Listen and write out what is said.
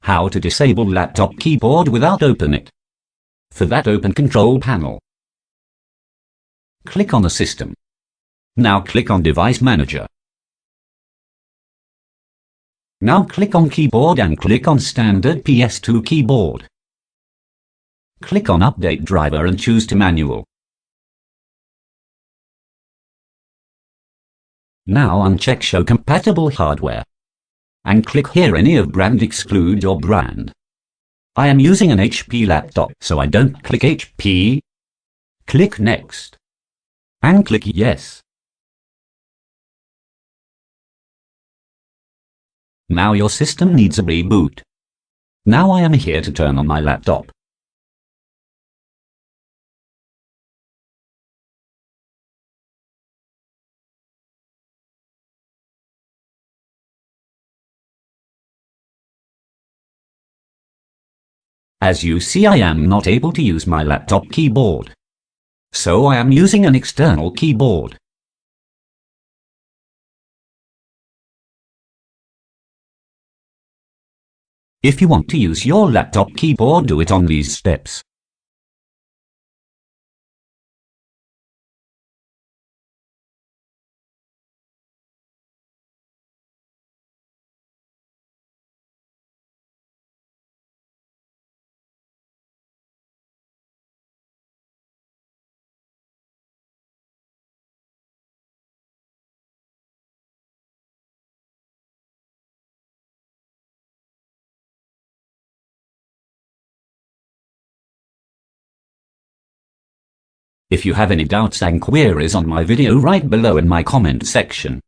How to disable laptop keyboard without open it. For that, open Control Panel. Click on the system. Now click on Device Manager. Now click on Keyboard and click on Standard PS2 Keyboard. Click on Update Driver and choose to Manual. Now uncheck Show Compatible Hardware. And click here any of brand, exclude your brand. I am using an HP laptop, so I don't click HP. Click Next. And click Yes. Now your system needs a reboot. Now I am here to turn on my laptop. As you see, I am not able to use my laptop keyboard. So I am using an external keyboard. If you want to use your laptop keyboard, do it on these steps. If you have any doubts and queries on my video, write below in my comment section.